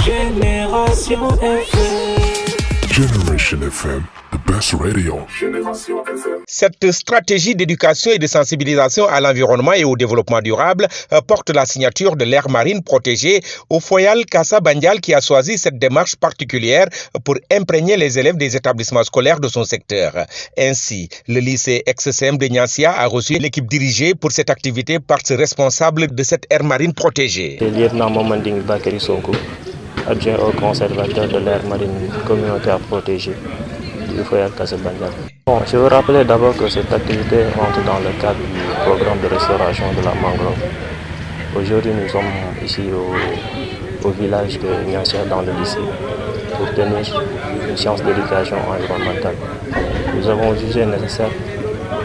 Génération FM. Generation FM, the best radio. Cette stratégie d'éducation et de sensibilisation à l'environnement et au développement durable porte la signature de l'aire marine protégée au Foyal Kassa Bandial qui a choisi cette démarche particulière pour imprégner les élèves des établissements scolaires de son secteur. Ainsi, le lycée ex-CM de Niassia a reçu l'équipe dirigée pour cette activité par ce responsable de cette aire marine protégée. Le lieutenant Momanding Bakary Sonko, adjoint au conservateur de l'aire marine communautaire protégée du Foyal Kassa Bandial. Je veux rappeler d'abord que cette activité entre dans le cadre du programme de restauration de la mangrove. Aujourd'hui, nous sommes ici au village de Niassia dans le lycée pour tenir une séance d'éducation environnementale. Nous avons jugé nécessaire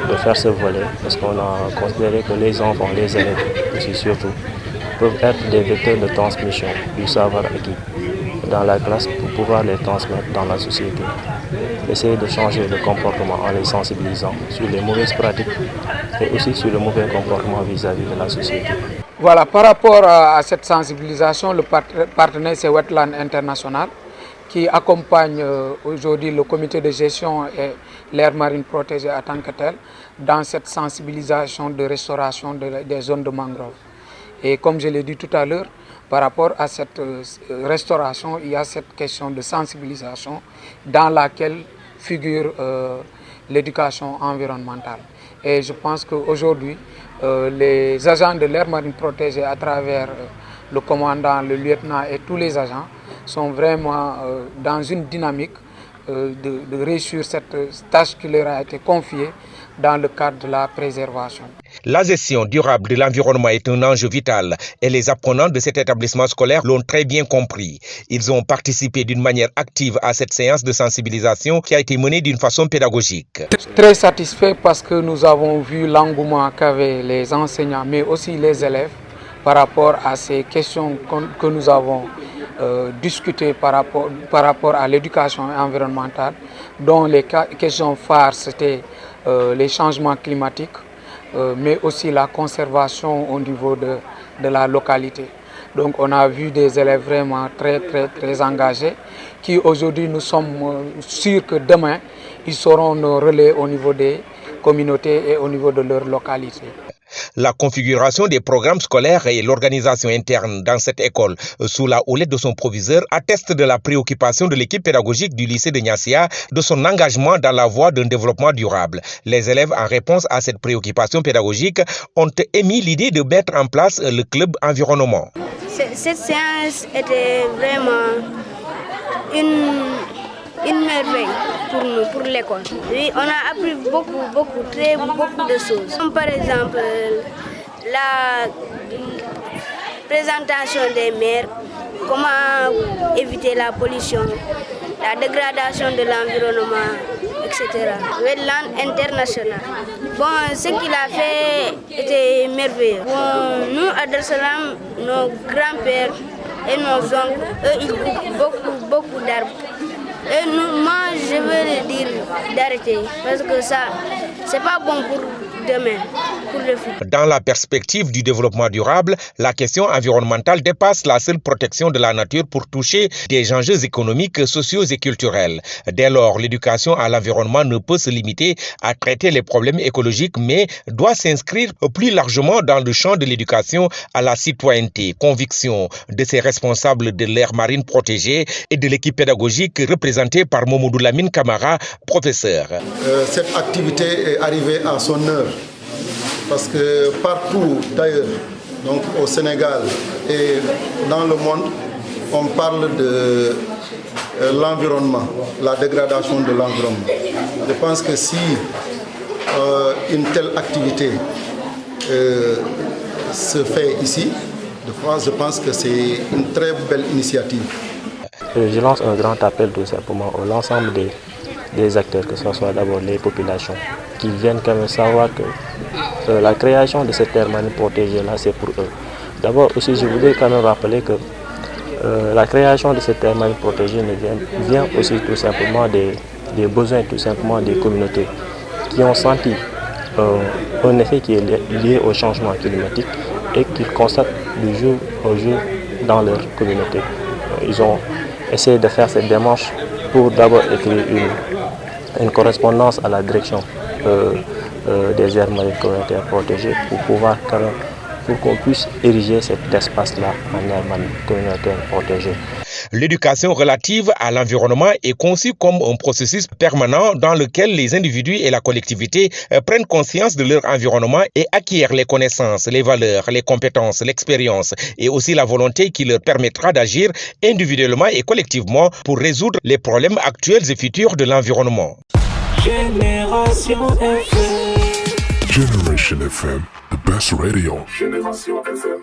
de faire ce volet parce qu'on a considéré que les enfants, les élèves aussi surtout, peuvent être des vecteurs de transmission du savoir acquis dans la classe pour pouvoir les transmettre dans la société. Essayer de changer le comportement en les sensibilisant sur les mauvaises pratiques et aussi sur le mauvais comportement vis-à-vis de la société. Voilà, par rapport à cette sensibilisation, le partenaire c'est Wetland International qui accompagne aujourd'hui le comité de gestion et l'aire marine protégée en tant que telle dans cette sensibilisation de restauration des zones de mangrove. Et comme je l'ai dit tout à l'heure, par rapport à cette restauration, il y a cette question de sensibilisation dans laquelle figure l'éducation environnementale. Et je pense qu'aujourd'hui, les agents de l'aire marine protégée à travers le commandant, le lieutenant et tous les agents sont vraiment dans une dynamique de réussir cette tâche qui leur a été confiée dans le cadre de la préservation. La gestion durable de l'environnement est un enjeu vital et les apprenants de cet établissement scolaire l'ont très bien compris. Ils ont participé d'une manière active à cette séance de sensibilisation qui a été menée d'une façon pédagogique. Très satisfait parce que nous avons vu l'engouement qu'avaient les enseignants mais aussi les élèves par rapport à ces questions que nous avons discutées par rapport à l'éducation environnementale, dont les questions phares c'était les changements climatiques, mais aussi la conservation au niveau de la localité. Donc on a vu des élèves vraiment très engagés qui aujourd'hui nous sommes sûrs que demain ils seront nos relais au niveau des communautés et au niveau de leur localité. La configuration des programmes scolaires et l'organisation interne dans cette école sous la houlette de son proviseur attestent de la préoccupation de l'équipe pédagogique du lycée de Niassia, de son engagement dans la voie d'un développement durable. Les élèves, en réponse à cette préoccupation pédagogique, ont émis l'idée de mettre en place le club environnement. Cette séance était vraiment une merveille pour nous, pour l'école. Oui, on a appris beaucoup de choses. Comme par exemple la présentation des mers, comment éviter la pollution, la dégradation de l'environnement, etc. Wetland International. Bon, ce qu'il a fait était merveilleux. Bon, nous, à Dar es Salaam, nos grands-pères et nos oncles, eux, ils coupent beaucoup d'arbres. Et moi, je veux dire d'arrêter parce que ça, c'est pas bon pour demain, pour le futur. Dans la perspective du développement durable, la question environnementale dépasse la seule protection de la nature pour toucher des enjeux économiques, sociaux et culturels. Dès lors, l'éducation à l'environnement ne peut se limiter à traiter les problèmes écologiques, mais doit s'inscrire plus largement dans le champ de l'éducation à la citoyenneté. Conviction de ces responsables de l'aire marine protégée et de l'équipe pédagogique représentée par Momodou Lamine Camara, professeur. Cette activité est arrivée à son heure parce que partout d'ailleurs, donc au Sénégal et dans le monde, on parle de l'environnement, la dégradation de l'environnement. Je pense que si une telle activité se fait ici, je pense que c'est une très belle initiative. Je lance un grand appel tout simplement à l'ensemble des acteurs, que ce soit d'abord les populations, qui viennent quand même savoir que la création de cette aire marine protégée là, c'est pour eux. D'abord aussi, je voudrais quand même rappeler que la création de cette aire marine protégée vient aussi tout simplement des besoins tout simplement des communautés qui ont senti un effet qui est lié au changement climatique et qu'ils constatent du jour au jour dans leur communauté. ils ont essayé de faire cette démarche pour d'abord écrire une correspondance à la direction des aires marines communautaires protégées pour qu'on puisse ériger cet espace-là en aire marine communautaire protégée. L'éducation relative à l'environnement est conçue comme un processus permanent dans lequel les individus et la collectivité prennent conscience de leur environnement et acquièrent les connaissances, les valeurs, les compétences, l'expérience et aussi la volonté qui leur permettra d'agir individuellement et collectivement pour résoudre les problèmes actuels et futurs de l'environnement. Génération FM, the best radio. Génération FM.